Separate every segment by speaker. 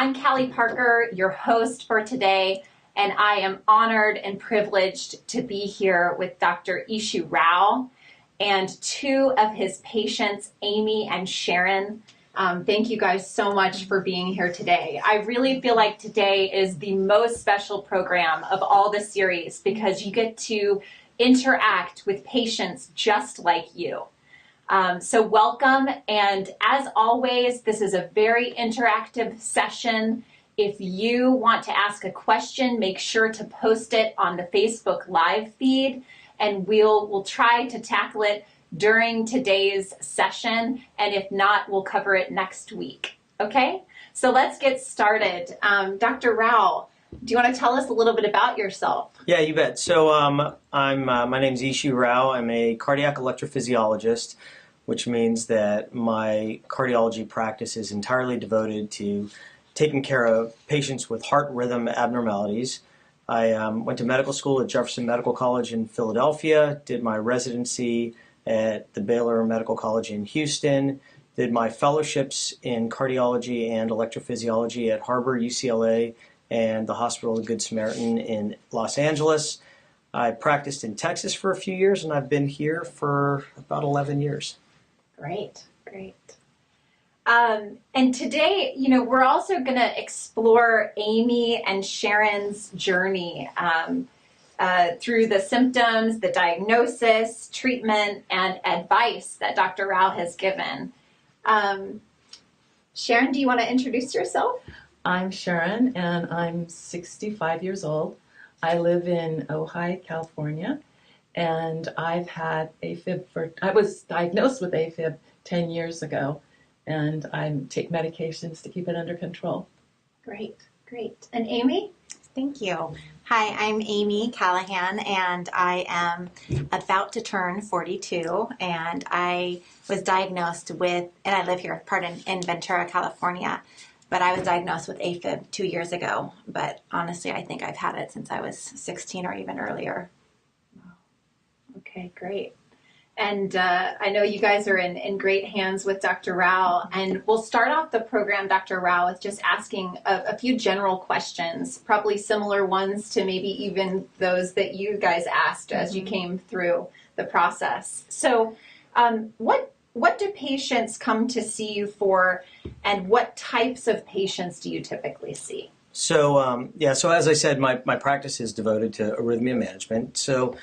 Speaker 1: I'm Callie Parker, your host for today, and I am honored and privileged to be here with Dr. Ishu Rao and two of his patients, Amy and Sharon. Thank you guys so much for being here today. I really feel like today is the most special program of all the series because you get to interact with patients just like you. So welcome, and as always, this is a very interactive session. If you want to ask a question, make sure to post it on the Facebook Live feed, and we'll try to tackle it during today's session, and if not, we'll cover it next week, okay? So let's get started. Dr. Rao, do you want to tell us a little bit about yourself?
Speaker 2: Yeah, you bet. So my name's Ishu Rao. I'm a cardiac electrophysiologist, which means that my cardiology practice is entirely devoted to taking care of patients with heart rhythm abnormalities. I went to medical school at Jefferson Medical College in Philadelphia, did my residency at the Baylor Medical College in Houston, did my fellowships in cardiology and electrophysiology at Harbor, UCLA, and the Hospital of the Good Samaritan in Los Angeles. I practiced in Texas for a few years, and I've been here for about 11 years.
Speaker 1: Great, great. And today, we're also going to explore Amy and Sharon's journey through the symptoms, the diagnosis, treatment, and advice that Dr. Rao has given. Sharon, do you want to introduce yourself?
Speaker 3: I'm Sharon, and I'm 65 years old. I live in Ojai, California, and I've had AFib I was diagnosed with AFib 10 years ago, and I take medications to keep it under control.
Speaker 1: Great, great. And Amy?
Speaker 4: Thank you. Hi, I'm Amy Callahan, and I am about to turn 42, and I was diagnosed with, and I live here, in Ventura, California, but I was diagnosed with AFib 2 years ago, but honestly, I think I've had it since I was 16 or even earlier.
Speaker 1: Okay, great. And I know you guys are in great hands with Dr. Rao, and we'll start off the program, Dr. Rao, with just asking a few general questions, probably similar ones to maybe even those that you guys asked as you came through the process. So what do patients come to see you for, and what types of patients do you typically see?
Speaker 2: So, so as I said, my practice is devoted to arrhythmia management. So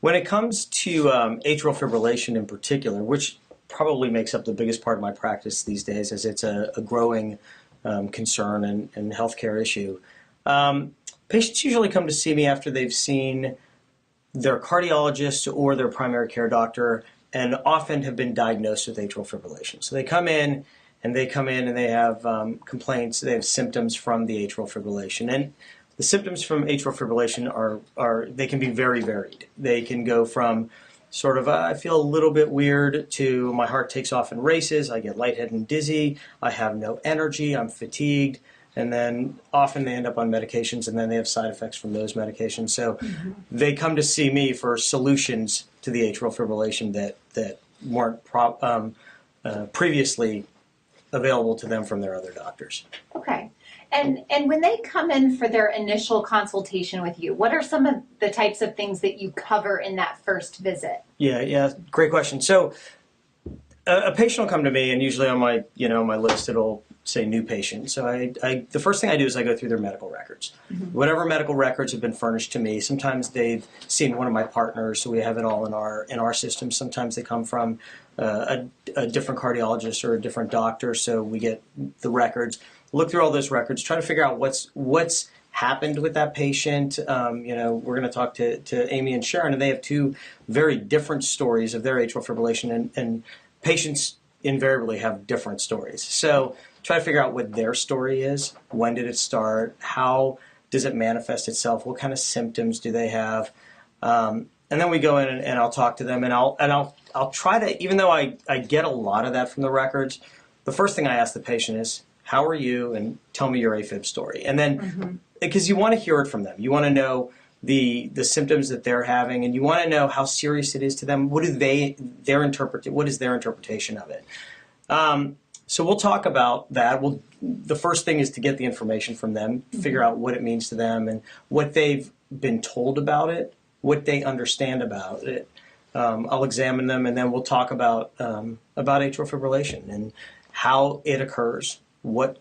Speaker 2: when it comes to atrial fibrillation in particular, which probably makes up the biggest part of my practice these days as it's a growing concern and healthcare issue, patients usually come to see me after they've seen their cardiologist or their primary care doctor and often have been diagnosed with atrial fibrillation. So they come in and they have complaints, they have symptoms from the atrial fibrillation. And the symptoms from atrial fibrillation they can be very varied. They can go from sort of, I feel a little bit weird, to my heart takes off and races, I get lightheaded and dizzy, I have no energy, I'm fatigued, and then often they end up on medications and then they have side effects from those medications. So they come to see me for solutions to the atrial fibrillation that weren't previously available to them from their other doctors.
Speaker 1: Okay. And when they come in for their initial consultation with you, what are some of the types of things that you cover in that first visit?
Speaker 2: Yeah, great question. So a patient will come to me, and usually on my my list it'll say new patient. So the first thing I do is I go through their medical records. Whatever medical records have been furnished to me. Sometimes they've seen one of my partners, so we have it all in our system. Sometimes they come from a different cardiologist or a different doctor, so we get the records. Look through all those records, try to figure out what's happened with that patient. We're going to talk to Amy and Sharon, and they have two very different stories of their atrial fibrillation, and patients invariably have different stories. So try to figure out what their story is. When did it start? How does it manifest itself? What kind of symptoms do they have? And then we go in and I'll talk to them, and I'll try to, even though I get a lot of that from the records, the first thing I ask the patient is, how are you? And tell me your AFib story. And then, because you want to hear it from them. You want to know the symptoms that they're having, and you want to know how serious it is to them. What is their interpretation of it? So we'll talk about that. The first thing is to get the information from them, figure out what it means to them and what they've been told about it, what they understand about it. I'll examine them, and then we'll talk about atrial fibrillation and how it occurs, what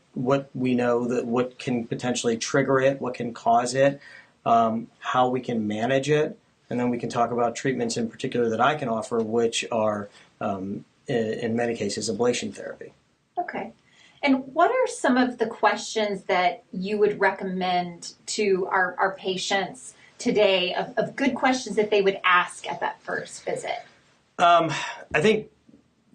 Speaker 2: we know, that what can potentially trigger it, what can cause it, how we can manage it, and then we can talk about treatments in particular that I can offer, which are in many cases ablation therapy.
Speaker 1: Okay. And what are some of the questions that you would recommend to our patients today of good questions that they would ask at that first visit? I
Speaker 2: think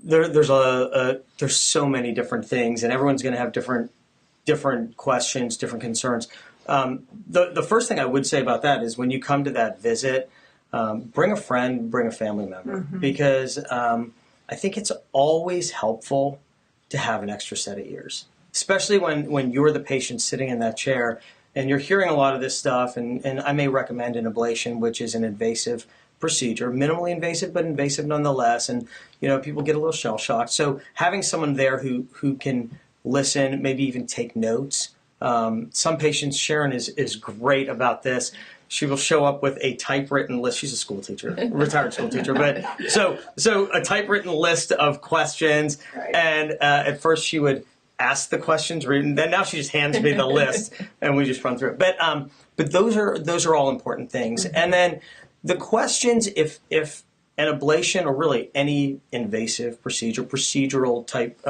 Speaker 2: there's so many different things, and everyone's going to have different questions, different concerns. The first thing I would say about that is when you come to that visit, bring a friend, bring a family member, because I think it's always helpful to have an extra set of ears, especially when you're the patient sitting in that chair and you're hearing a lot of this stuff. And I may recommend an ablation, which is an invasive procedure, minimally invasive, but invasive nonetheless. And, people get a little shell shocked. So having someone there who can listen, maybe even take notes. Some patients, Sharon is great about this. She will show up with a typewritten list. She's a school teacher, retired school teacher, but so a typewritten list of questions. Right. And at first she would ask the questions, and then now she just hands me the list, and we just run through it. But those are all important things. And then the questions, if an ablation or really any invasive procedural type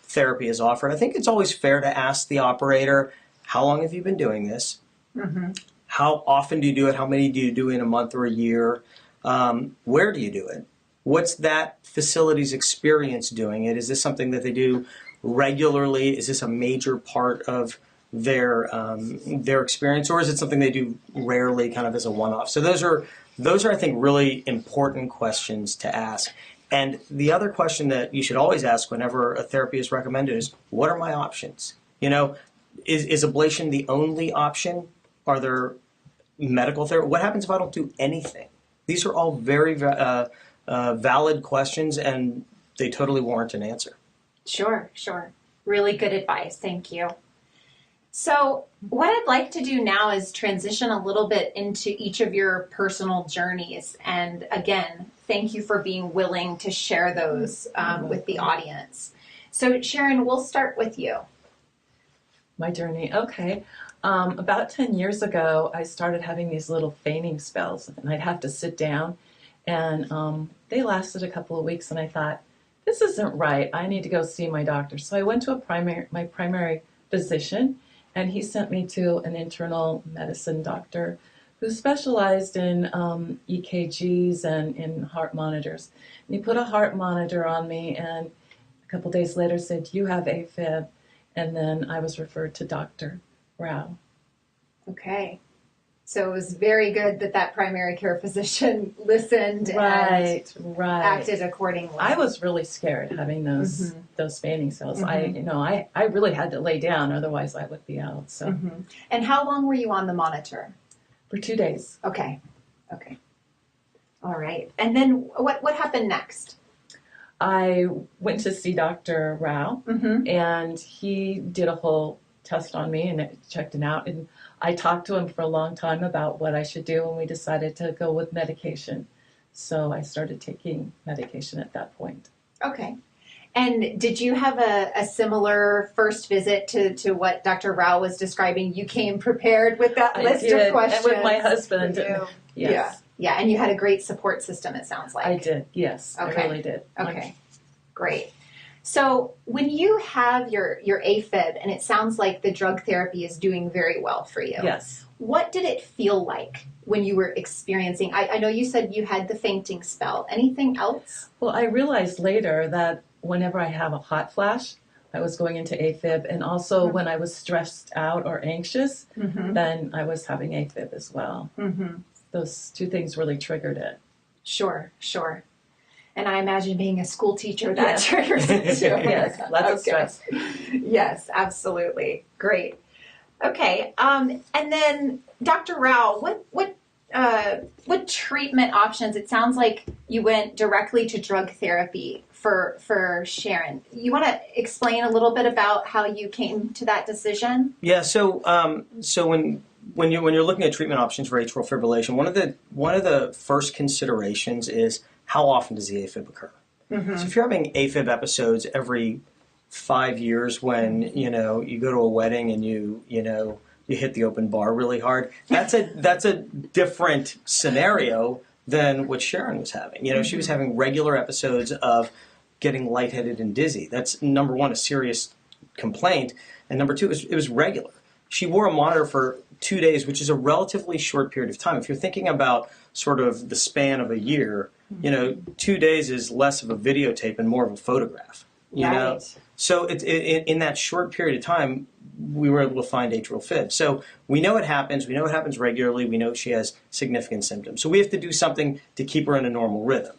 Speaker 2: therapy is offered, I think it's always fair to ask the operator, how long have you been doing this? How often do you do it? How many do you do in a month or a year? Where do you do it? What's that facility's experience doing it? Is this something that they do regularly? Is this a major part of their experience, or is it something they do rarely, kind of as a one-off? So those are I think really important questions to ask. And the other question that you should always ask whenever a therapy is recommended is, what are my options? Is ablation the only option? Are there medical therapy? What happens if I don't do anything? These are all very valid questions, and they totally warrant an answer. Sure.
Speaker 1: Really good advice. Thank you. So what I'd like to do now is transition a little bit into each of your personal journeys. And again, thank you for being willing to share those with the audience. So Sharon, we'll start with you.
Speaker 3: My journey. Okay. About 10 years ago, I started having these little fainting spells, and I'd have to sit down, and they lasted a couple of weeks, and I thought, this isn't right. I need to go see my doctor. So I went to my primary physician, and he sent me to an internal medicine doctor who specialized in EKGs and in heart monitors. And he put a heart monitor on me, and a couple days later said, you have AFib, and then I was referred to Dr. Rao.
Speaker 1: Okay. So it was very good that primary care physician listened and acted accordingly.
Speaker 3: I was really scared having those fainting spells. I really had to lay down, otherwise I would be out. So.
Speaker 1: And how long were you on the monitor?
Speaker 3: For 2 days.
Speaker 1: Okay. All right. And then what happened next?
Speaker 3: I went to see Dr. Rao, and he did a whole test on me and checked it out. And I talked to him for a long time about what I should do, and we decided to go with medication. So I started taking medication at that point. Okay.
Speaker 1: And did you have a similar first visit to what Dr. Rao was describing? You came prepared with that list of questions.
Speaker 3: And with my husband.
Speaker 1: Yes. Yeah, and you had a great support system, it sounds like.
Speaker 3: I did, yes. Okay. I really did.
Speaker 1: Okay, great. So when you have your AFib, and it sounds like the drug therapy is doing very well for you.
Speaker 3: Yes.
Speaker 1: What did it feel like when you were experiencing, I know you said you had the fainting spell. Anything else?
Speaker 3: Well, I realized later that whenever I have a hot flash, I was going into AFib, and also when I was stressed out or anxious, then I was having AFib as well. Those two things really triggered it.
Speaker 1: Sure. And I imagine being a school teacher, that triggers it too.
Speaker 3: Yes, lots of stress.
Speaker 1: Yes, absolutely. Great. Okay. And then Dr. Rao, what treatment options? It sounds like you went directly to drug therapy for Sharon. You want to explain a little bit about how you came to that decision?
Speaker 2: Yeah. So when you're looking at treatment options for atrial fibrillation, one of the first considerations is how often does the AFib occur.
Speaker 1: Mm-hmm.
Speaker 2: So if you're having AFib episodes every 5 years, when you go to a wedding and you hit the open bar really hard, that's a different scenario than what Sharon was having. She was having regular episodes of getting lightheaded and dizzy. That's, number one, a serious complaint, and number two, it was regular. She wore a monitor for 2 days, which is a relatively short period of time. If you're thinking about sort of the span of a year, 2 days is less of a videotape and more of a photograph.
Speaker 1: Right.
Speaker 2: So in that short period of time, we were able to find atrial fib. So we know it happens. We know it happens regularly. We know she has significant symptoms. So we have to do something to keep her in a normal rhythm.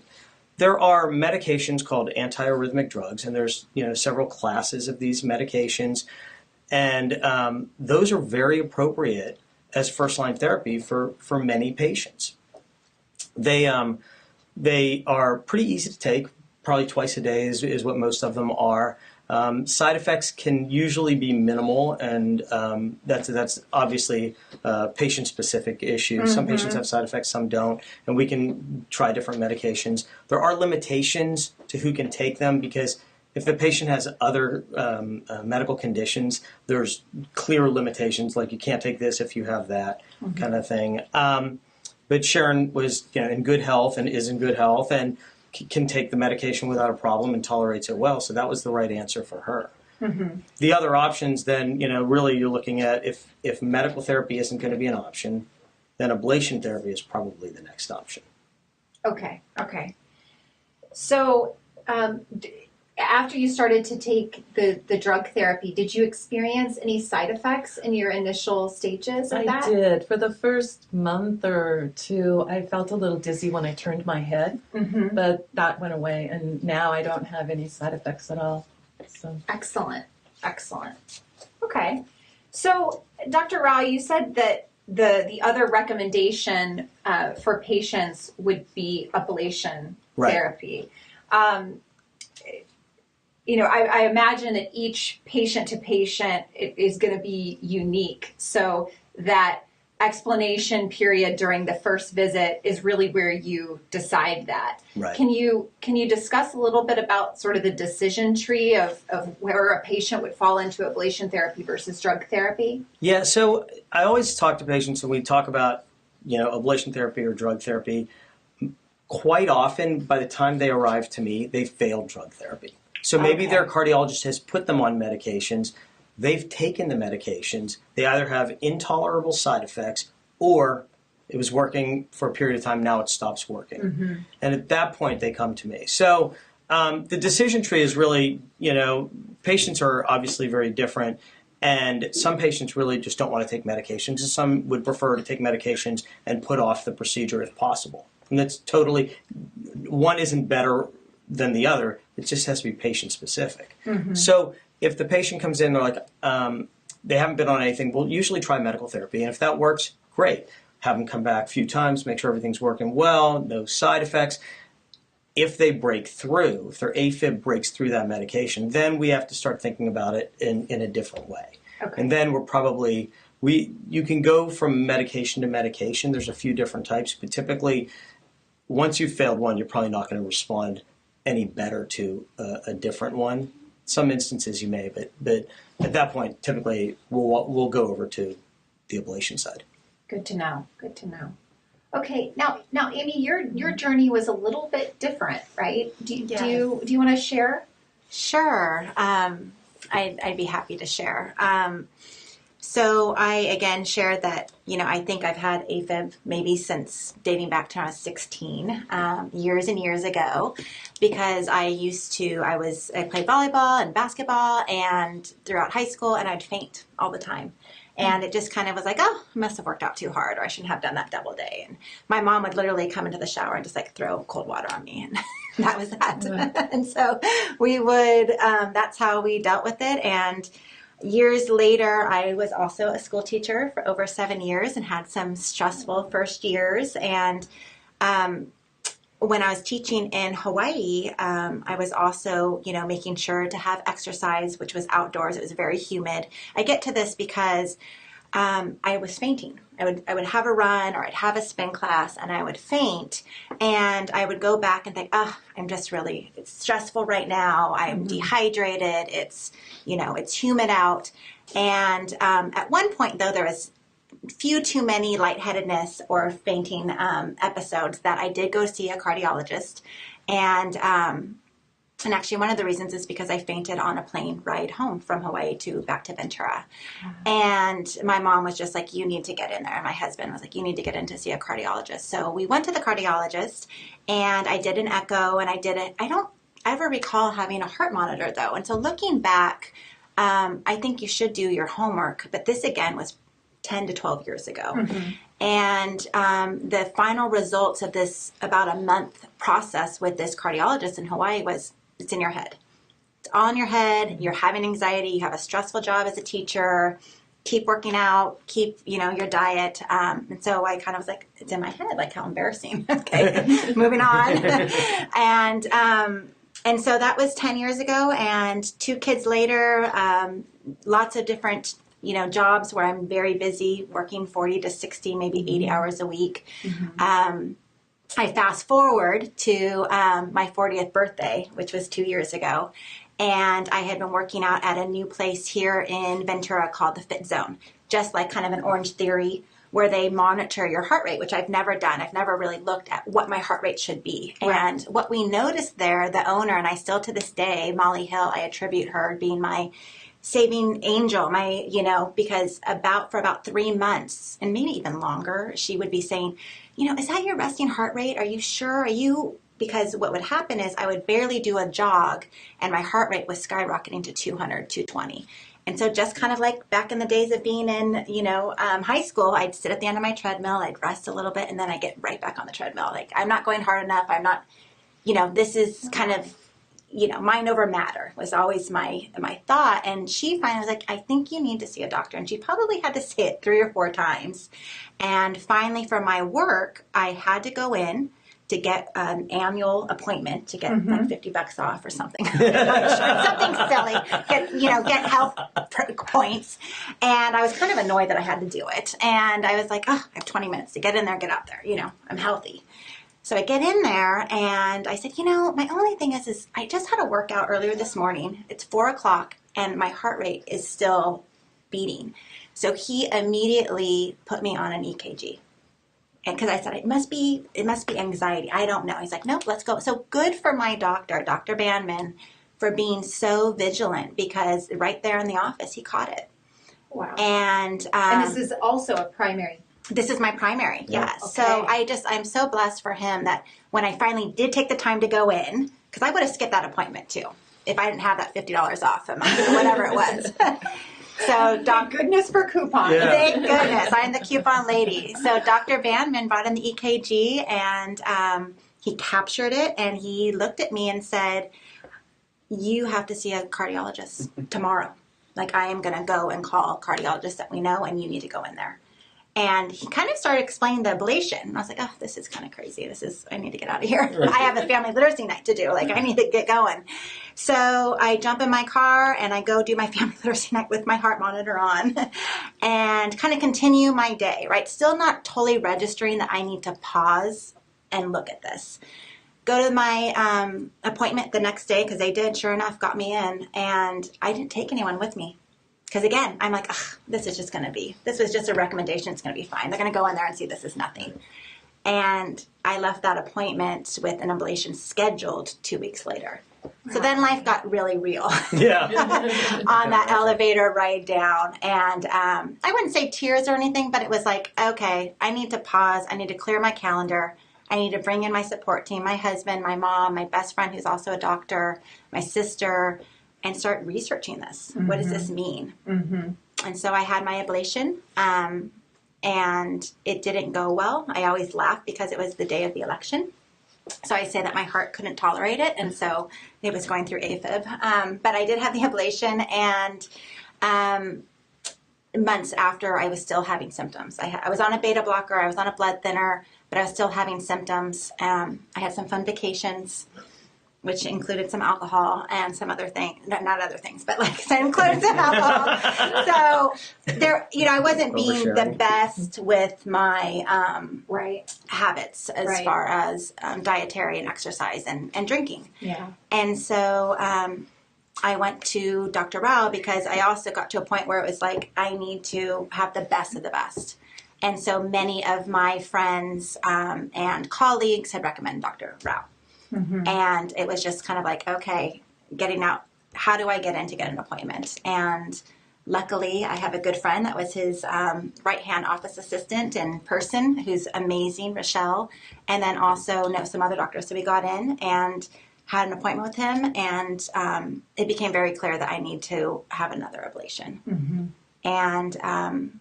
Speaker 2: There are medications called antiarrhythmic drugs, and there's several classes of these medications, and those are very appropriate as first-line therapy for many patients. They are pretty easy to take. Probably twice a day is what most of them are. Side effects can usually be minimal, and that's obviously a patient-specific issue.
Speaker 1: Mm-hmm.
Speaker 2: Some patients have side effects, some don't, and we can try different medications. There are limitations to who can take them, because if the patient has other medical conditions, there's clear limitations, like you can't take this if you have that, mm-hmm. kind of thing. But Sharon was in good health and is in good health, and can take the medication without a problem and tolerates it well. So that was the right answer for her. Mm-hmm. The other options then, really you're looking at, if medical therapy isn't going to be an option, then ablation therapy is probably the next option.
Speaker 1: Okay. So after you started to take the drug therapy, did you experience any side effects in your initial stages of that?
Speaker 3: I did. For the first month or two, I felt a little dizzy when I turned my head, mm-hmm. but that went away, and now I don't have any side effects at all. So.
Speaker 1: Excellent. Okay. So, Dr. Rao, you said that the other recommendation for patients would be ablation therapy. I imagine that each patient to patient is going to be unique. So that explanation period during the first visit is really where you decide that.
Speaker 2: Right.
Speaker 1: Can you discuss a little bit about sort of the decision tree of where a patient would fall into ablation therapy versus drug therapy?
Speaker 2: Yeah, so I always talk to patients when we talk about, ablation therapy or drug therapy. Quite often, by the time they arrive to me, they've failed drug therapy. So maybe their cardiologist has put them on medications, they've taken the medications, they either have intolerable side effects, or it was working for a period of time, now it stops working. Mm-hmm. And at that point, they come to me. So the decision tree is really, patients are obviously very different, and some patients really just don't want to take medications, and some would prefer to take medications and put off the procedure if possible. And that's totally, one isn't better than the other. It just has to be patient specific. Mm-hmm. So if the patient comes in, they're like, they haven't been on anything, we'll usually try medical therapy. And if that works, great. Have them come back a few times, make sure everything's working well, no side effects. If they break through, if their AFib breaks through that medication, then we have to start thinking about it in a different way. Okay. And then you can go from medication to medication. There's a few different types, but typically once you've failed one, you're probably not going to respond any better to a different one. Some instances you may, but at that point, typically we'll go over to the ablation side.
Speaker 1: Good to know. Okay, now, Amy, your journey was a little bit different, right? Do you want to share?
Speaker 4: Sure. I'd be happy to share. So I, again, shared that, I think I've had AFib maybe since dating back to when I was 16, years and years ago, because I played volleyball and basketball and throughout high school, and I'd faint all the time. And it just kind of was like, oh, I must have worked out too hard, or I shouldn't have done that double day. And my mom would literally come into the shower and just throw cold water on me. And that was that. And so we would, that's how we dealt with it. And years later, I was also a school teacher for over 7 years and had some stressful first years. And when I was teaching in Hawaii, I was also, making sure to have exercise, which was outdoors. It was very humid. I get to this because I was fainting. I would have a run or I'd have a spin class and I would faint, and I would go back and think, it's stressful right now. I'm dehydrated. It's humid out. And at one point though, there was few too many lightheadedness or fainting episodes that I did go see a cardiologist. And actually one of the reasons is because I fainted on a plane ride home from Hawaii back to Ventura. And my mom was just like, you need to get in there. And my husband was like, you need to get in to see a cardiologist. So we went to the cardiologist and I did an echo and I don't ever recall having a heart monitor though. And so looking back, I think you should do your homework, but this again was 10 to 12 years ago. And the final results of this about a month process with this cardiologist in Hawaii was, it's in your head. It's all in your head. You're having anxiety. You have a stressful job as a teacher. Keep working out. Keep, your diet. And so I kind of was like, it's in my head. Like, how embarrassing. Okay, moving on. And so that was 10 years ago. And 2 kids later, lots of different jobs where I'm very busy, working 40 to 60, maybe 80 hours a week. I fast forward to my 40th birthday, which was 2 years ago. And I had been working out at a new place here in Ventura called the Fit Zone, just like kind of an Orange Theory, where they monitor your heart rate, which I've never done. I've never really looked at what my heart rate should be. Right. And what we noticed there, the owner, and I still to this day, Molly Hill, I attribute her being my saving angel, because for about 3 months and maybe even longer, she would be saying, is that your resting heart rate? Are you sure? Because what would happen is I would barely do a jog and my heart rate was skyrocketing to 200, 220. And so just kind of like back in the days of being in, high school, I'd sit at the end of my treadmill, I'd rest a little bit, and then I get right back on the treadmill. Like, I'm not going hard enough. I'm not, this is kind of, mind over matter was always my thought. And she finally was like, I think you need to see a doctor. And she probably had to say it 3 or 4 times. And finally, for my work, I had to go in to get an annual appointment to get like $50 off or something. Something silly. Get health points. And I was kind of annoyed that I had to do it. And I was like, I have 20 minutes to get in there, get out there. I'm healthy. So I get in there and I said, my only thing is I just had a workout earlier this morning. It's 4:00 and my heart rate is still beating. So he immediately put me on an EKG. And because I said, it must be anxiety. I don't know. He's like, nope, let's go. So good for my doctor, Dr. Bandman, for being so vigilant, because right there in the office, he caught it.
Speaker 1: Wow.
Speaker 4: And
Speaker 1: this is also a primary.
Speaker 4: This is my primary, yes.
Speaker 1: Okay.
Speaker 4: So I'm so blessed for him that when I finally did take the time to go in, because I would have skipped that appointment too, if I didn't have that $50 off a month or whatever it was. So
Speaker 1: Thank goodness for coupons.
Speaker 2: Yeah.
Speaker 4: Thank goodness. I'm the coupon lady. So Dr. Bandman brought in the EKG and he captured it and he looked at me and said, you have to see a cardiologist tomorrow. Like, I am going to go and call cardiologists that we know and you need to go in there. And he kind of started explaining the ablation. And I was like, this is kind of crazy. I need to get out of here. I have a family literacy night to do. Like, I need to get going. So I jump in my car and I go do my family literacy night with my heart monitor on and kind of continue my day, right? Still not totally registering that I need to pause and look at this. Go to my appointment the next day, because they did, sure enough, got me in. And I didn't take anyone with me. Because again, I'm like, this was just a recommendation. It's going to be fine. They're going to go in there and see this is nothing. And I left that appointment with an ablation scheduled 2 weeks later. So then life got really real.
Speaker 2: Yeah.
Speaker 4: On that elevator ride down. And I wouldn't say tears or anything, but it was like, okay, I need to pause. I need to clear my calendar. I need to bring in my support team, my husband, my mom, my best friend who's also a doctor, my sister, and start researching this. Mm-hmm. What does this mean? Mm-hmm. And so I had my ablation, and it didn't go well. I always laugh because it was the day of the election. So I say that my heart couldn't tolerate it, and so it was going through AFib. But I did have the ablation, and months after I was still having symptoms. I was on a beta blocker, I was on a blood thinner, but I was still having symptoms. I had some fun vacations, which included some alcohol and some other things, not other things, but like I included some alcohol. So there, I wasn't being the best with my habits as far as dietary and exercise and drinking.
Speaker 1: Yeah.
Speaker 4: And so I went to Dr. Rao because I also got to a point where it was like, I need to have the best of the best. And so many of my friends and colleagues had recommended Dr. Rao. Mm-hmm. And it was just kind of like, okay, getting out, how do I get in to get an appointment? And luckily, I have a good friend that was his right-hand office assistant in person, who's amazing, Rochelle, and then also know some other doctors. So we got in and had an appointment with him, and it became very clear that I need to have another ablation. Mm-hmm. And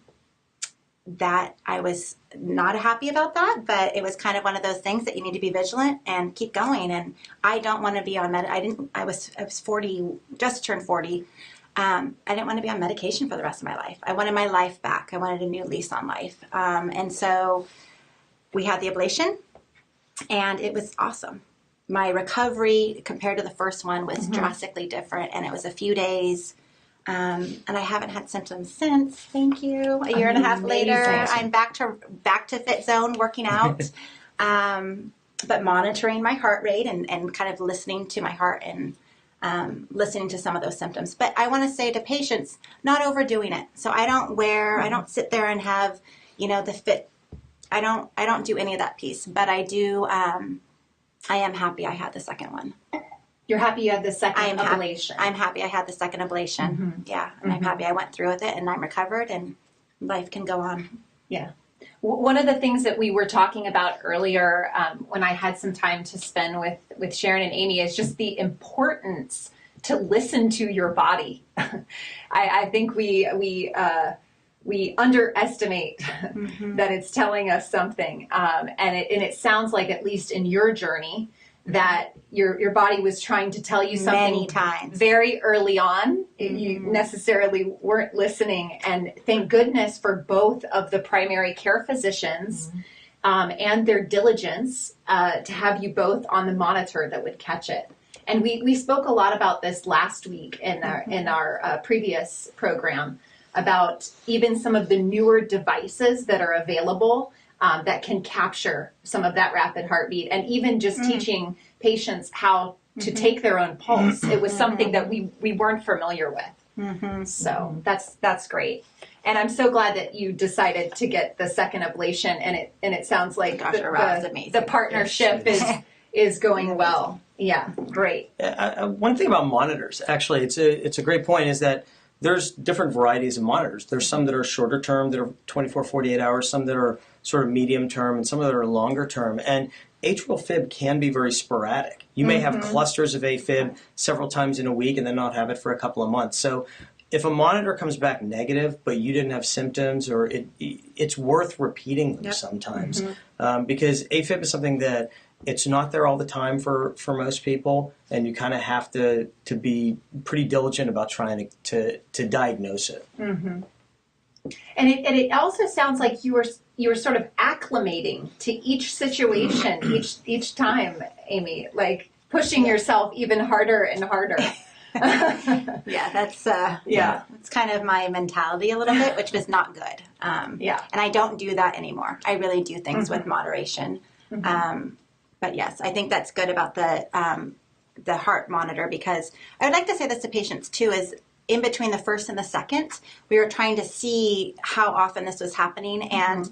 Speaker 4: that I was not happy about that, but it was kind of one of those things that you need to be vigilant and keep going. And I don't want to be on I was 40, just turned 40. I didn't want to be on medication for the rest of my life. I wanted my life back. I wanted a new lease on life. And so we had the ablation, and it was awesome. My recovery compared to the first one was drastically different, and it was a few days. And I haven't had symptoms since. Thank you. A year and a half later, I'm back to fit zone, working out, but monitoring my heart rate and kind of listening to my heart and listening to some of those symptoms. But I want to say to patients, not overdoing it. So I don't sit there and have, the fit. I don't do any of that piece. But I do. I am happy I had the second one.
Speaker 1: You're happy you had the second ablation.
Speaker 4: I'm happy I had the second ablation. Mm-hmm. Yeah, and I'm happy I went through with it, and I'm recovered, and life can go on.
Speaker 1: Yeah. One of the things that we were talking about earlier when I had some time to spend with Sharon and Amy is just the importance to listen to your body. I think we underestimate that it's telling us something, and it sounds like, at least in your journey, that your body was trying to tell you something
Speaker 4: many times
Speaker 1: very early on. You necessarily weren't listening, and thank goodness for both of the primary care physicians and their diligence to have you both on the monitor that would catch it. And we spoke a lot about this last week in our previous program, about even some of the newer devices that are available that can capture some of that rapid heartbeat, and even just teaching patients how to take their own pulse. It was something that we weren't familiar with. So that's great. And I'm so glad that you decided to get the second ablation, and it sounds like the partnership is going well. Yeah, great.
Speaker 2: One thing about monitors, actually, it's a great point, is that there's different varieties of monitors. There's some that are shorter term, that are 24, 48 hours, some that are sort of medium term, and some that are longer term. And atrial fib can be very sporadic. You may have clusters of AFib several times in a week and then not have it for a couple of months. So if a monitor comes back negative, but you didn't have symptoms, or it's worth repeating them sometimes. Because AFib is something that it's not there all the time for most people, and you kind of have to be pretty diligent about trying to diagnose it.
Speaker 1: And it also sounds like you were sort of acclimating to each situation each time, Amy, like pushing yourself even harder and harder.
Speaker 4: That's it's kind of my mentality a little bit, which was not good. And I don't do that anymore. I really do things with moderation. But yes, I think that's good about the heart monitor, because I would like to say this to patients too, is in between the first and the second, we were trying to see how often this was happening. And,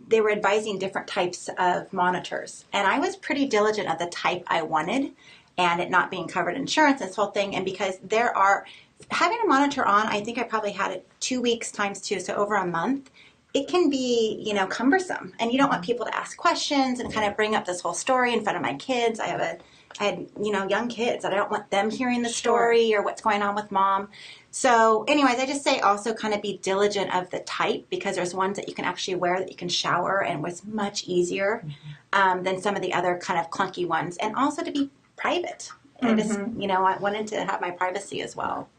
Speaker 4: they were advising different types of monitors. And I was pretty diligent of the type I wanted, and it not being covered in insurance, this whole thing. And because having a monitor on, I think I probably had it 2 weeks times 2, so over a month. It can be, cumbersome, and you don't want people to ask questions and kind of bring up this whole story in front of my kids. I had young kids, and I don't want them hearing the story or what's going on with mom. So anyways, I just say also kind of be diligent of the type, because there's ones that you can actually wear that you can shower, and was much easier than some of the other kind of clunky ones. And also to be private. I just, I wanted to have my privacy as well.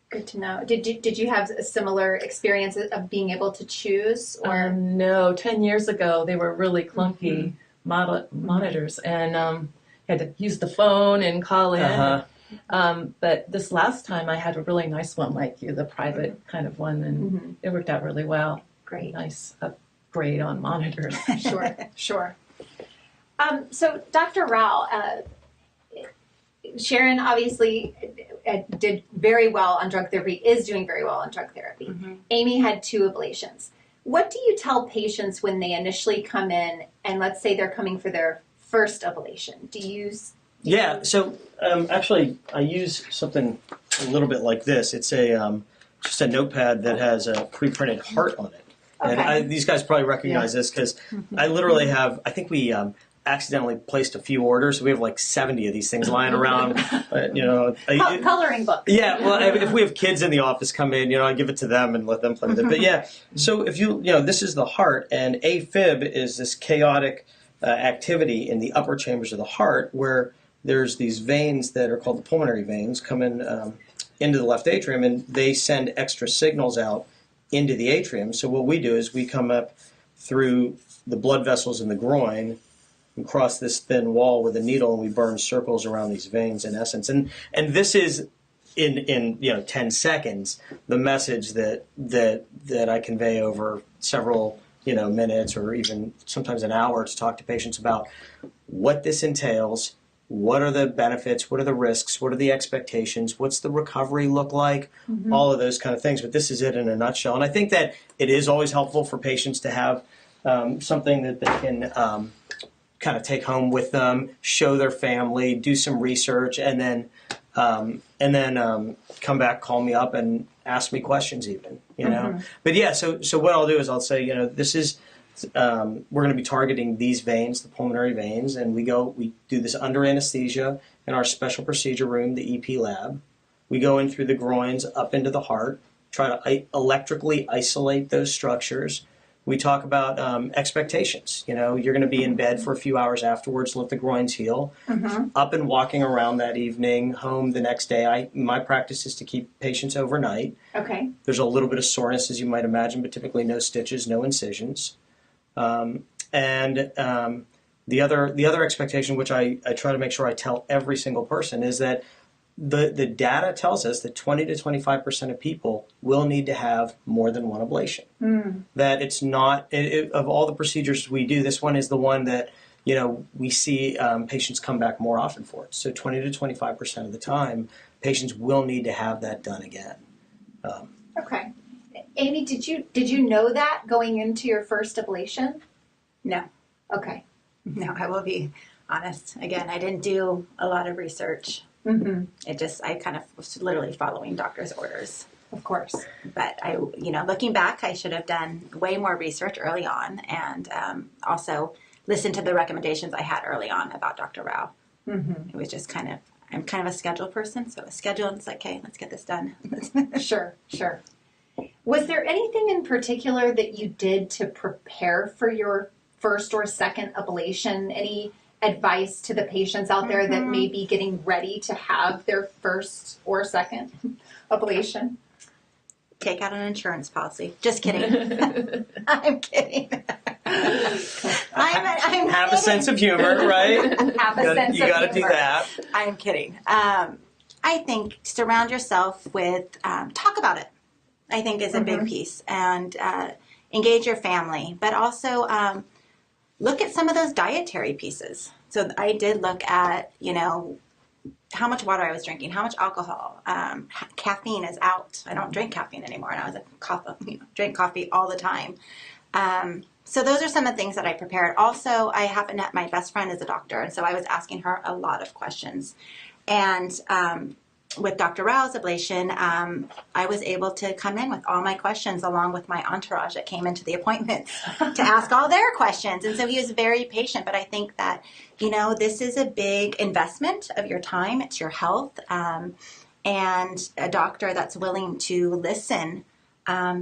Speaker 1: Good to know. Did you have a similar experience of being able to choose, or
Speaker 3: No, 10 years ago, they were really clunky monitors, and had to use the phone and call in. But this last time, I had a really nice one like you, the private kind of one, and it worked out really well.
Speaker 1: Great.
Speaker 3: Nice upgrade on monitors.
Speaker 1: Sure. So, Dr. Rao, Sharon obviously did very well on drug therapy, is doing very well on drug therapy. Amy had 2 ablations. What do you tell patients when they initially come in, and let's say they're coming for their first ablation? Do you
Speaker 2: Yeah, so actually I use something a little bit like this. It's a just a notepad that has a pre-printed heart on it.
Speaker 1: Okay.
Speaker 2: And these guys probably recognize this because I literally have, I think we accidentally placed a few orders. So we have like 70 of these things lying around.
Speaker 1: coloring book?
Speaker 2: Yeah, well, if we have kids in the office come in, I give it to them and let them play with it. But yeah, so if this is the heart, and AFib is this chaotic activity in the upper chambers of the heart where there's these veins that are called the pulmonary veins come in into the left atrium, and they send extra signals out into the atrium. So what we do is we come up through the blood vessels in the groin and cross this thin wall with a needle, and we burn circles around these veins in essence. And this is in 10 seconds the message that I convey over several minutes or even sometimes an hour to talk to patients about what this entails. What are the benefits? What are the risks? What are the expectations? What's the recovery look like? All of those kind of things. But this is it in a nutshell. And I think that it is always helpful for patients to have something that they can kind of take home with them, show their family, do some research, and then come back, call me up, and ask me questions even. But yeah, so what I'll do is I'll say, this is. We're going to be targeting these veins, the pulmonary veins, and we do this under anesthesia in our special procedure room, the EP lab. We go in through the groins up into the heart, try to electrically isolate those structures. We talk about expectations. You're going to be in bed for a few hours afterwards, let the groins heal. Up and walking around that evening, home the next day. My practice is to keep patients overnight.
Speaker 1: Okay.
Speaker 2: There's a little bit of soreness, as you might imagine, but typically no stitches, no incisions. The other expectation, which I try to make sure I tell every single person, is that the data tells us that 20 to 25% of people will need to have more than one ablation. That it's not, of all the procedures we do, this one is the one that, we see patients come back more often for it. So 20 to 25% of the time, patients will need to have that done again.
Speaker 1: Okay. Amy, did you know that going into your first ablation?
Speaker 4: No.
Speaker 1: Okay.
Speaker 4: No, I will be honest. Again, I didn't do a lot of research. I kind of was literally following doctor's orders.
Speaker 1: Of course.
Speaker 4: But looking back, I should have done way more research early on, and also listened to the recommendations I had early on about Dr. Rao. It was just I'm kind of a schedule person, so a schedule, and it's like, okay, let's get this done.
Speaker 1: Sure. Was there anything in particular that you did to prepare for your first or second ablation? Any advice to the patients out there that may be getting ready to have their first or second ablation?
Speaker 4: Take out an insurance policy. Just kidding. I'm kidding. I'm
Speaker 2: have a sense of humor, right? You got to do that.
Speaker 4: I'm kidding. I think surround yourself with, talk about it, I think is a big piece. And engage your family. But also look at some of those dietary pieces. So I did look at, how much water I was drinking, how much alcohol. Caffeine is out. I don't drink caffeine anymore. And I was drink coffee all the time. So those are some of the things that I prepared. Also, my best friend is a doctor, and so I was asking her a lot of questions. And with Dr. Rao's ablation, I was able to come in with all my questions along with my entourage that came into the appointment to ask all their questions. And so he was very patient, but I think that, this is a big investment of your time. It's your health, and a doctor that's willing to listen,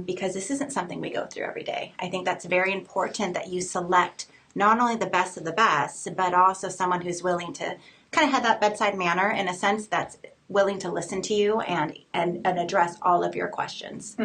Speaker 4: because this isn't something we go through every day. I think that's very important that you select not only the best of the best, but also someone who's willing to kind of have that bedside manner in a sense that's willing to listen to you and address all of your questions.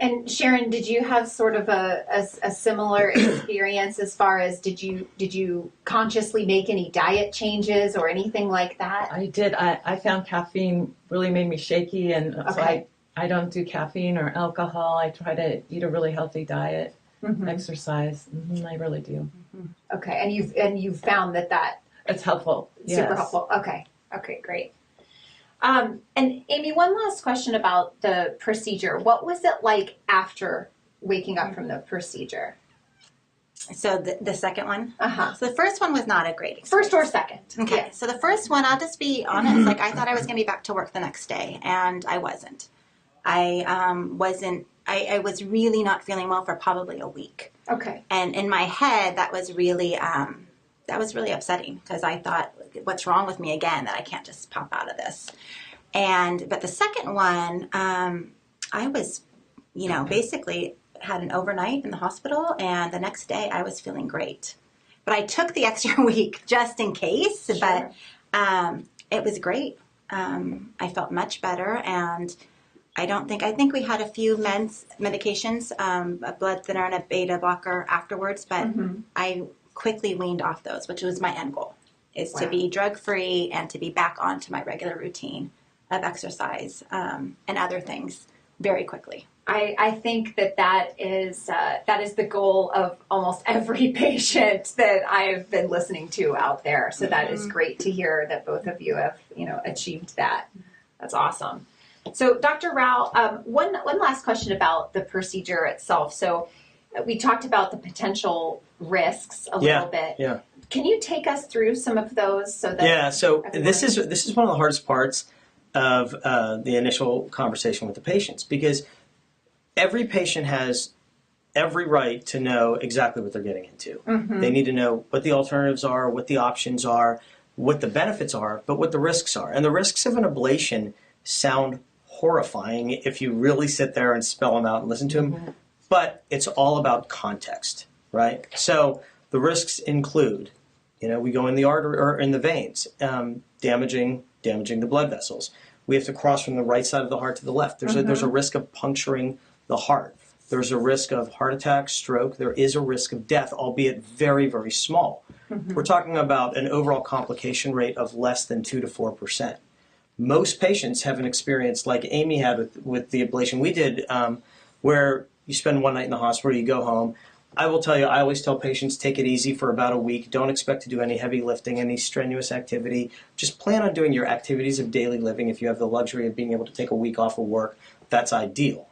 Speaker 1: And Sharon, did you have sort of a similar experience as far as did you consciously make any diet changes or anything like that?
Speaker 3: I did. I found caffeine really made me shaky, and so I don't do caffeine or alcohol. I try to eat a really healthy diet, exercise. I really do.
Speaker 1: Okay, and you've found that
Speaker 3: It's helpful.
Speaker 1: super helpful. Okay, great. And Amy, one last question about the procedure. What was it like after waking up from the procedure?
Speaker 4: So the second one?
Speaker 1: So
Speaker 4: the first one was not a great experience.
Speaker 1: First or second?
Speaker 4: Okay,
Speaker 1: Yeah.
Speaker 4: so the first one, I'll just be honest, like I thought I was going to be back to work the next day, and I wasn't. I was really not feeling well for probably a week.
Speaker 1: Okay.
Speaker 4: And in my head, that was really upsetting because I thought, what's wrong with me again that I can't just pop out of this? But the second one, I was, basically had an overnight in the hospital, and the next day I was feeling great. But I took the extra week just in case, but it was great. I felt much better, and I think we had a few medications, a blood thinner and a beta blocker afterwards, but I quickly weaned off those, which was my end goal, is to be drug-free and to be back onto my regular routine of exercise and other things very quickly.
Speaker 1: I think that is the goal of almost every patient that I've been listening to out there. So that is great to hear that both of you have achieved that. That's awesome. So Dr. Rao, one last question about the procedure itself. So we talked about the potential risks a little bit.
Speaker 2: Yeah.
Speaker 1: Can you take us through some of those so that
Speaker 2: So this is one of the hardest parts of the initial conversation with the patients, because every patient has every right to know exactly what they're getting into. They need to know what the alternatives are, what the options are, what the benefits are, but what the risks are. And the risks of an ablation sound horrifying if you really sit there and spell them out and listen to them. But it's all about context, right? So the risks include, we go in the artery or in the veins, damaging the blood vessels. We have to cross from the right side of the heart to the left. There's a risk of puncturing the heart. There's a risk of heart attack, stroke. There is a risk of death, albeit very, very small. We're talking about an overall complication rate of less than 2 to 4%. Most patients have an experience like Amy had with the ablation we did, where you spend one night in the hospital, you go home. I will tell you, I always tell patients, take it easy for about a week. Don't expect to do any heavy lifting, any strenuous activity. Just plan on doing your activities of daily living. If you have the luxury of being able to take a week off of work, that's ideal.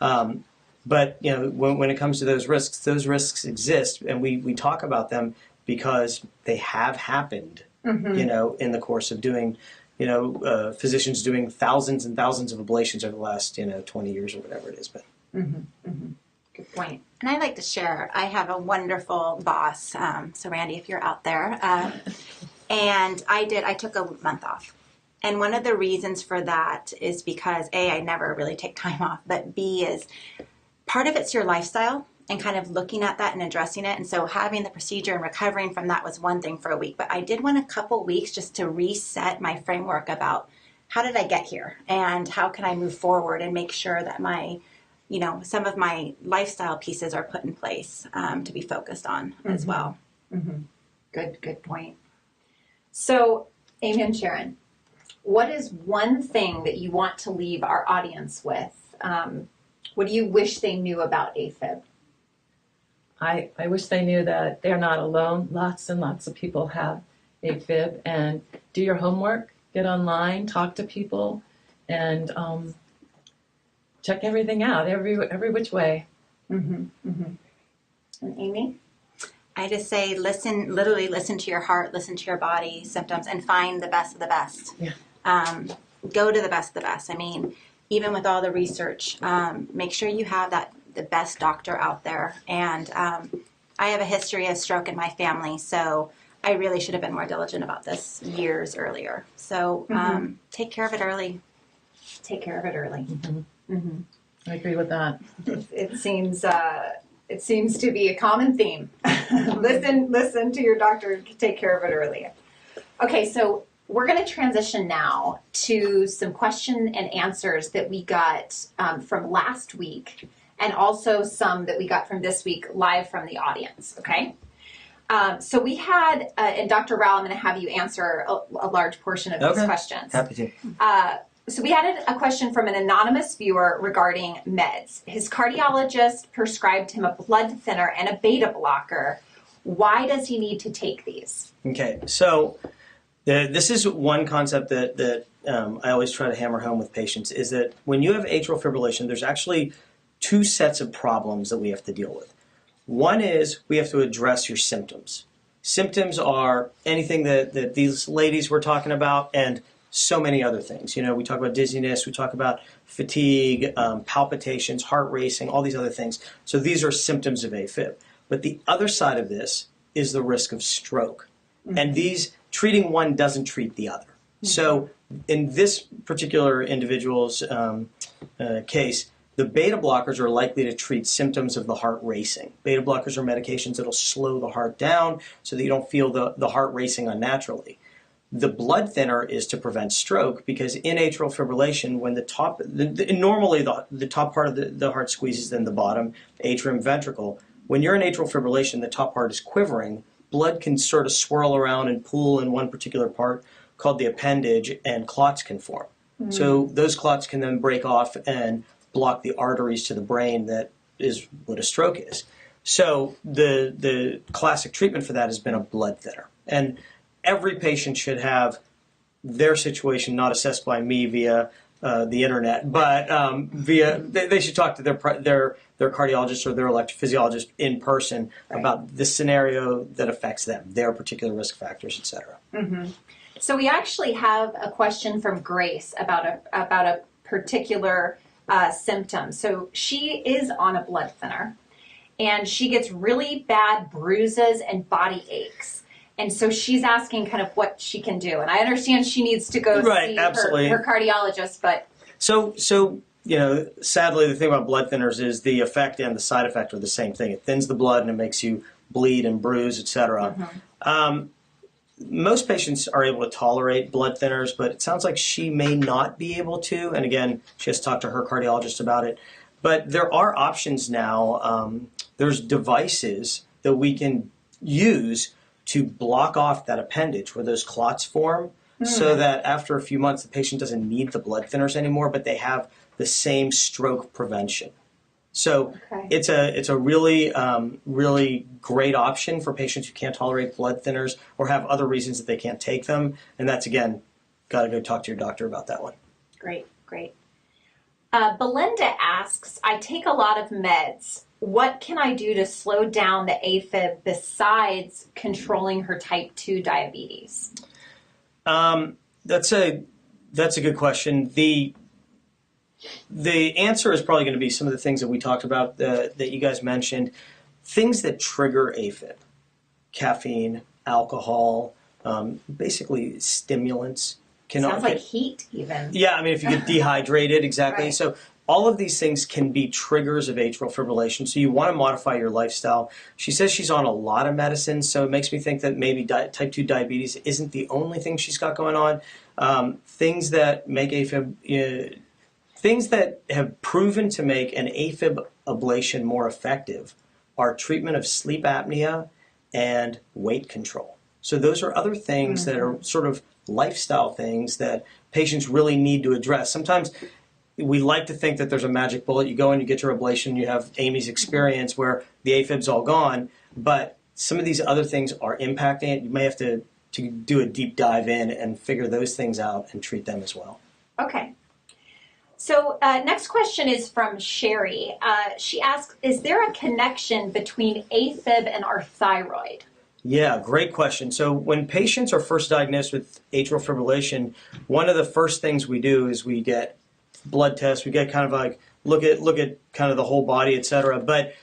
Speaker 2: But when it comes to those risks exist, and we talk about them because they have happened, in the course of doing, physicians doing thousands and thousands of ablations over the last, 20 years or whatever it is. But
Speaker 1: good point.
Speaker 4: And I'd like to share, I have a wonderful boss, so Randy, if you're out there, and I took a month off. And one of the reasons for that is because A, I never really take time off, but B is part of it's your lifestyle and kind of looking at that and addressing it. And so having the procedure and recovering from that was one thing for a week, but I did want a couple weeks just to reset my framework about how did I get here and how can I move forward and make sure that my some of my lifestyle pieces are put in place to be focused on as well.
Speaker 1: Good point. So, Amy and Sharon, what is one thing that you want to leave our audience with? What do you wish they knew about AFib?
Speaker 3: I wish they knew that they're not alone. Lots and lots of people have AFib, and do your homework, get online, talk to people, and check everything out, every which way.
Speaker 1: And Amy?
Speaker 4: I just say literally listen to your heart, listen to your body symptoms, and find the best of the best.
Speaker 3: Yeah.
Speaker 4: Go to the best of the best. I mean, even with all the research, make sure you have the best doctor out there. And I have a history of stroke in my family, so I really should have been more diligent about this years earlier. So take care of it early.
Speaker 1: Take care of it early.
Speaker 3: I agree with that.
Speaker 1: It seems to be a common theme. Listen to your doctor. Take care of it early. Okay, so we're going to transition now to some question and answers that we got from last week, and also some that we got from this week live from the audience, okay? So we had, and Dr. Rao, I'm going to have you answer a large portion of these questions.
Speaker 2: Happy to.
Speaker 1: So we had a question from an anonymous viewer regarding meds. His cardiologist prescribed him a blood thinner and a beta blocker. Why does he need to take these?
Speaker 2: Okay, so this is one concept that I always try to hammer home with patients, is that when you have atrial fibrillation, there's actually two sets of problems that we have to deal with. One is we have to address your symptoms. Symptoms are anything that these ladies were talking about, and so many other things. You know, we talk about dizziness, we talk about fatigue, palpitations, heart racing, all these other things. So these are symptoms of AFib. But the other side of this is the risk of stroke. Mm-hmm. And these, treating one doesn't treat the other. Mm-hmm. So in this particular individual's case, the beta blockers are likely to treat symptoms of the heart racing. Beta blockers are medications that will slow the heart down so that you don't feel the heart racing unnaturally. The blood thinner is to prevent stroke, because in atrial fibrillation, when normally the top part of the heart squeezes, then the bottom, atrium ventricle. When you're in atrial fibrillation, the top part is quivering. Blood can sort of swirl around and pool in one particular part called the appendage, and clots can form. Mm-hmm. So those clots can then break off and block the arteries to the brain. That is what a stroke is. So the classic treatment for that has been a blood thinner. And every patient should have their situation not assessed by me via the internet, but they should talk to their cardiologist or their electrophysiologist in person about the scenario that affects them, their particular risk factors, etc.
Speaker 1: Mm-hmm. So we actually have a question from Grace about a particular symptom. So she is on a blood thinner, and she gets really bad bruises and body aches. And so she's asking kind of what she can do. And I understand she needs to go see her cardiologist, but... So,
Speaker 2: you know, sadly, the thing about blood thinners is the effect and the side effect are the same thing. It thins the blood and it makes you bleed and bruise, etc. Mm-hmm. Most patients are able to tolerate blood thinners, but it sounds like she may not be able to. And again, she has to talk to her cardiologist about it. But there are options now. There's devices that we can use to block off that appendage where those clots form, so that after a few months the patient doesn't need the blood thinners anymore, but they have the same stroke prevention. So it's a really really great option for patients who can't tolerate blood thinners or have other reasons that they can't take them. And that's, again, got to go talk to your doctor about that one.
Speaker 1: Great. Belinda asks, I take a lot of meds. What can I do to slow down the AFib besides controlling her type 2 diabetes?
Speaker 2: That's a good question. The answer is probably going to be some of the things that we talked about that you guys mentioned. Things that trigger AFib: caffeine, alcohol, basically stimulants.
Speaker 1: Sounds like heat even.
Speaker 2: Yeah, I mean, if you get dehydrated, exactly.
Speaker 1: Right.
Speaker 2: So all of these things can be triggers of atrial fibrillation, so you want to modify your lifestyle. She says she's on a lot of medicines, so it makes me think that maybe type 2 diabetes isn't the only thing she's got going on. Things that make AFib, things that have proven to make an AFib ablation more effective are treatment of sleep apnea and weight control. So those are other things that are sort of lifestyle things that patients really need to address. Sometimes we like to think that there's a magic bullet. You go in, you get your ablation, you have Amy's experience where the AFib's all gone, but some of these other things are impacting it. You may have to do a deep dive in and figure those things out and treat them as well.
Speaker 1: Okay. So next question is from Sherry. She asks, is there a connection between AFib and our thyroid?
Speaker 2: Yeah, great question. So when patients are first diagnosed with atrial fibrillation, one of the first things we do is we get blood tests. We get kind of like look at kind of the whole body, etc. But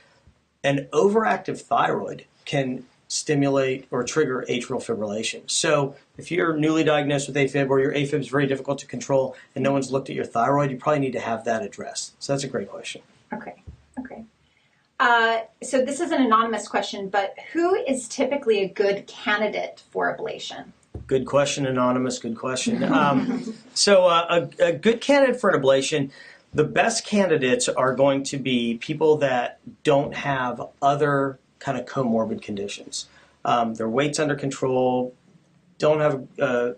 Speaker 2: an overactive thyroid can stimulate or trigger atrial fibrillation. So if you're newly diagnosed with AFib, or your AFib is very difficult to control and no one's looked at your thyroid, you probably need to have that addressed. So that's a great question.
Speaker 1: Okay. So this is an anonymous question, but who is typically a good candidate for ablation?
Speaker 2: Good question, Anonymous. Good question. So a good candidate for an ablation, the best candidates are going to be people that don't have other kind of comorbid conditions. Their weight's under control, don't have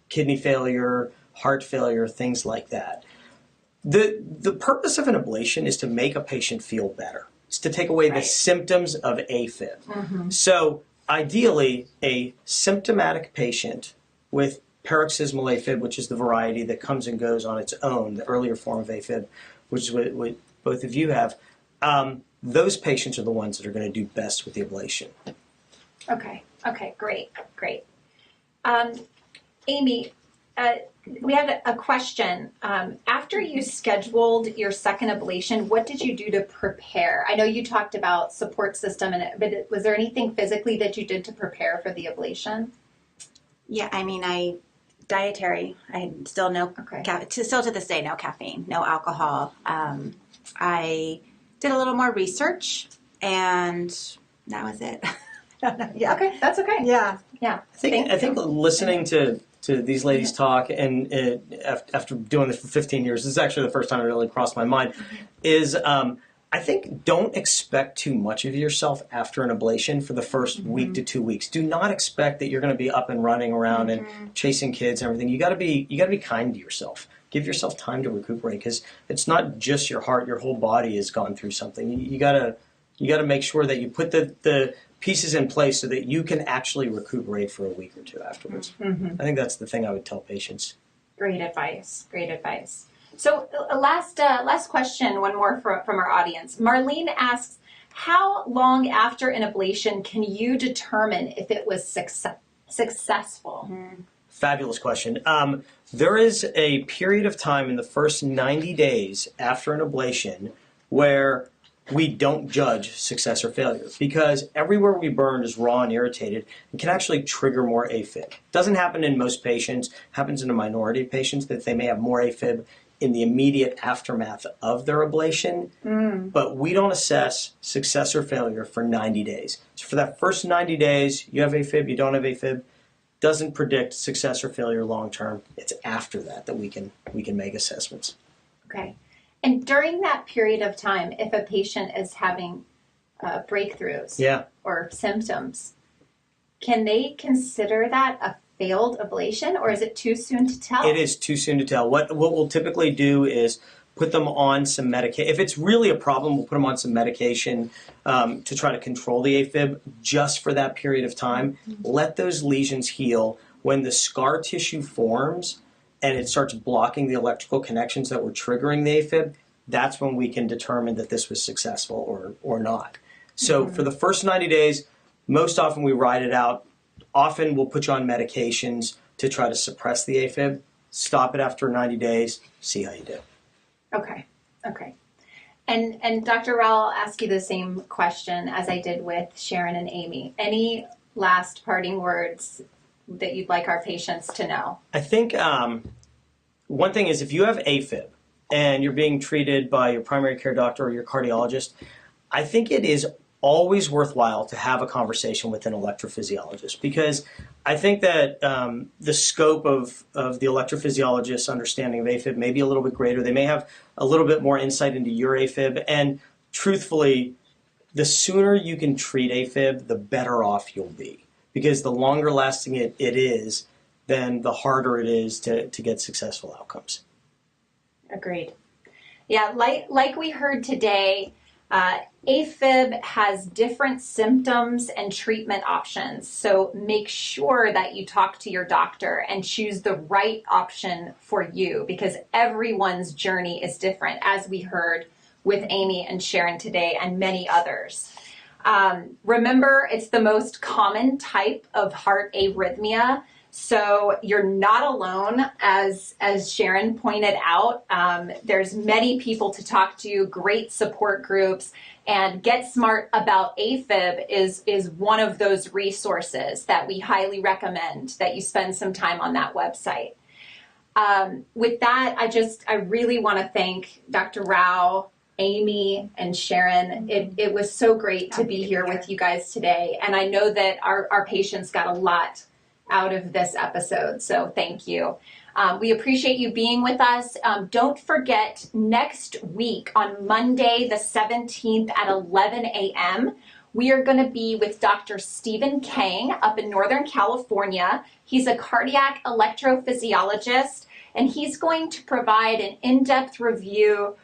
Speaker 2: kidney failure, heart failure, things like that. The purpose of an ablation is to make a patient feel better. It's to take away the symptoms of AFib. So ideally, a symptomatic patient with paroxysmal AFib, which is the variety that comes and goes on its own, the earlier form of AFib, which is what both of you have, those patients are the ones that are going to do best with the ablation.
Speaker 1: Okay, great. Amy, we had a question. After you scheduled your second ablation, what did you do to prepare? I know you talked about support system, but was there anything physically that you did to prepare for the ablation?
Speaker 4: Yeah, I mean, dietary. I had still still to this day, no caffeine, no alcohol. I did a little more research, and that was it. Yeah.
Speaker 1: Okay, that's okay.
Speaker 4: Yeah.
Speaker 1: Yeah.
Speaker 2: I think listening to these ladies talk, and after doing this for 15 years, this is actually the first time it really crossed my mind, is I think don't expect too much of yourself after an ablation for the first week to 2 weeks. Do not expect that you're going to be up and running around and chasing kids and everything. You got to be kind to yourself. Give yourself time to recuperate, because it's not just your heart; your whole body has gone through something. You gotta make sure that you put the pieces in place so that you can actually recuperate for a week or two afterwards. I think that's the thing I would tell patients.
Speaker 1: Great advice. So last question, one more from our audience. Marlene asks, how long after an ablation can you determine if it was successful?
Speaker 2: Fabulous question. There is a period of time in the first 90 days after an ablation where we don't judge success or failure, because everywhere we burn is raw and irritated and can actually trigger more AFib. Doesn't happen in most patients, happens in a minority of patients that they may have more AFib in the immediate aftermath of their ablation, but we don't assess success or failure for 90 days. So for that first 90 days, you have AFib, you don't have AFib, doesn't predict success or failure long term. It's after that we can make assessments.
Speaker 1: Okay. And during that period of time, if a patient is having breakthroughs or symptoms, can they consider that a failed ablation, or is it too soon to tell?
Speaker 2: It is too soon to tell. What we'll typically do is put them on some medication. If it's really a problem, we'll put them on some medication to try to control the AFib just for that period of time. Let those lesions heal. When the scar tissue forms and it starts blocking the electrical connections that were triggering the AFib, that's when we can determine that this was successful or not. So for the first 90 days, most often we ride it out. Often we'll put you on medications to try to suppress the AFib. Stop it after 90 days, see how you do.
Speaker 1: Okay. And Dr. Rao, I'll ask you the same question as I did with Sharon and Amy. Any last parting words that you'd like our patients to know?
Speaker 2: I think one thing is, if you have AFib and you're being treated by your primary care doctor or your cardiologist, I think it is always worthwhile to have a conversation with an electrophysiologist, because I think that the scope of the electrophysiologist's understanding of AFib may be a little bit greater. They may have a little bit more insight into your AFib, and truthfully, the sooner you can treat AFib, the better off you'll be, because the longer lasting it is, then the harder it is to get successful outcomes.
Speaker 1: Agreed. Yeah, like we heard today, AFib has different symptoms and treatment options. So make sure that you talk to your doctor and choose the right option for you, because everyone's journey is different, as we heard with Amy and Sharon today and many others. Remember, it's the most common type of heart arrhythmia. So you're not alone, as Sharon pointed out. There's many people to talk to, great support groups, and Get Smart About AFib is one of those resources that we highly recommend that you spend some time on that website. With that, I really want to thank Dr. Rao, Amy, and Sharon. It was so great to be here with you guys today, and I know that our patients got a lot out of this episode. So thank you. We appreciate you being with us. Don't forget, next week on Monday, the 17th at 11 a.m., we are going to be with Dr. Stephen Kang up in Northern California. He's a cardiac electrophysiologist, and he's going to provide an in-depth review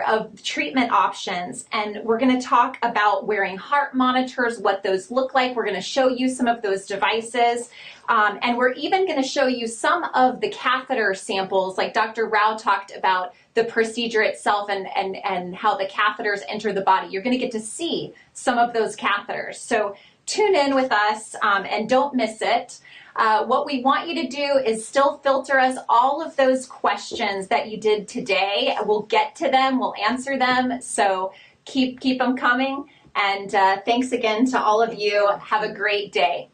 Speaker 1: of treatment options. And we're going to talk about wearing heart monitors, what those look like. We're going to show you some of those devices. And we're even going to show you some of the catheter samples, like Dr. Rao talked about the procedure itself and how the catheters enter the body. You're going to get to see some of those catheters. So tune in with us and don't miss it. What we want you to do is still filter us all of those questions that you did today. We'll get to them, we'll answer them. So keep them coming. And thanks again to all of you. Have a great day.